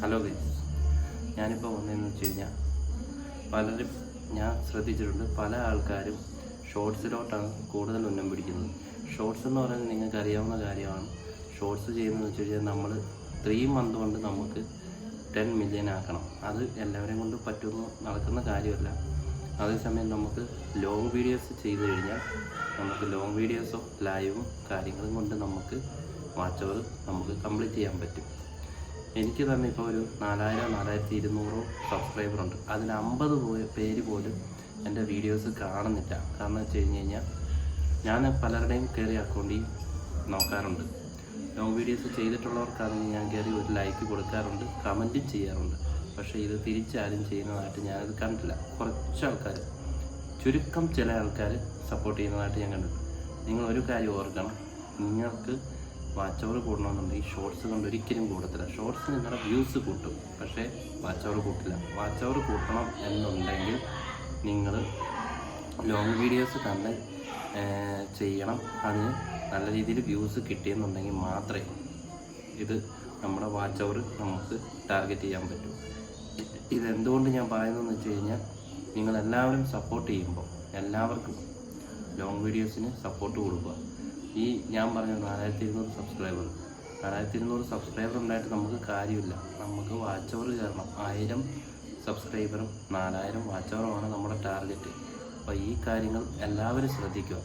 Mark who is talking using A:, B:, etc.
A: Hello guys, ഞാനിപ്പോൾ വന്നതെന്ന് വെച്ച് കഴിഞ്ഞാൽ പലരും ഞാൻ ശ്രദ്ധിച്ചിട്ടുണ്ട്, പല ആൾക്കാരും ഷോർട്സിലോട്ടാണ് കൂടുതൽ ഉന്നം പിടിക്കുന്നത്. ഷോർട്സ് എന്ന് പറയുന്നത് നിങ്ങൾക്ക് അറിയാവുന്ന കാര്യമാണ്. ഷോർട്സ് ചെയ്യുന്നതെന്ന് വെച്ച് കഴിഞ്ഞാൽ നമ്മൾ 3 മന്ത് കൊണ്ട് നമുക്ക് 10 മില്യൺ ആക്കണം. അത് എല്ലാവരെയും കൊണ്ട് പറ്റുന്ന നടക്കുന്ന കാര്യമല്ല. അതേസമയം നമുക്ക് ലോങ് വീഡിയോസ് ചെയ്ത് കഴിഞ്ഞാൽ നമുക്ക് ലോങ് വീഡിയോസോ ലൈവും കാര്യങ്ങളും കൊണ്ട് നമുക്ക് വാച്ച് അവർ നമുക്ക് കംപ്ലീറ്റ് ചെയ്യാൻ പറ്റും. എനിക്ക് തന്നെ ഇപ്പോൾ ഒരു 4000-4200 സബ്സ്ക്രൈബറുണ്ട്. അതിൽ 50 പേര് പോലും എൻ്റെ വീഡിയോസ് കാണുന്നില്ല. കാരണം വെച്ച് കഴിഞ്ഞാൽ ഞാൻ പലരുടെയും കയറി അക്കൗണ്ടിൽ നോക്കാറുണ്ട്. ലോങ് വീഡിയോസ് ചെയ്തിട്ടുള്ളവർക്കാണെങ്കിൽ ഞാൻ കയറി ഒരു ലൈക്ക് കൊടുക്കാറുണ്ട്, കമൻറ്റും ചെയ്യാറുണ്ട്. പക്ഷേ ഇത് തിരിച്ചാരും ചെയ്യുന്നതായിട്ട് ഞാനത് കണ്ടില്ല. കുറച്ച് ആൾക്കാർ, ചുരുക്കം ചില ആൾക്കാർ സപ്പോർട്ട് ചെയ്യുന്നതായിട്ട് ഞാൻ കണ്ടിട്ടുണ്ട്. നിങ്ങളൊരു കാര്യം ഓർക്കണം, നിങ്ങൾക്ക് വാച്ച് അവർ കൂടണമെന്നുണ്ടെങ്കിൽ ഷോർട്സ് കൊണ്ട് ഒരിക്കലും കൂടത്തില്ല. ഷോർട്സ് നിങ്ങളുടെ വ്യൂസ് കൂട്ടും, പക്ഷേ വാച്ച് അവർ കൂട്ടില്ല. വാച്ച് അവർ കൂട്ടണം എന്നുണ്ടെങ്കിൽ നിങ്ങൾ ലോങ് വീഡിയോസ് തന്നെ ചെയ്യണം. അതിന് നല്ല രീതിയിൽ വ്യൂസ് കിട്ടിയെന്നുണ്ടെങ്കിൽ മാത്രമേ ഇത് നമ്മുടെ വാച്ച് അവർ നമുക്ക് ടാർഗറ്റ് ചെയ്യാൻ പറ്റൂ. ഇതെന്തുകൊണ്ട് ഞാൻ പറയുന്നതെന്ന് വെച്ച് കഴിഞ്ഞാൽ, നിങ്ങളെല്ലാവരും സപ്പോർട്ട് ചെയ്യുമ്പോൾ എല്ലാവർക്കും ലോങ് വീഡിയോസിന് സപ്പോർട്ട് കൊടുക്കുക. ഈ ഞാൻ പറഞ്ഞ 4200 സബ്സ്ക്രൈബർ ഉണ്ടായിട്ട് നമുക്ക് കാര്യമില്ല. നമുക്ക് വാച്ച് അവർ കയറണം. 1000 സബ്സ്ക്രൈബറും 4000 വാച്ച് അവറുമാണ് നമ്മുടെ ടാർഗറ്റ്. അപ്പോൾ ഈ കാര്യങ്ങൾ എല്ലാവരും ശ്രദ്ധിക്കുക.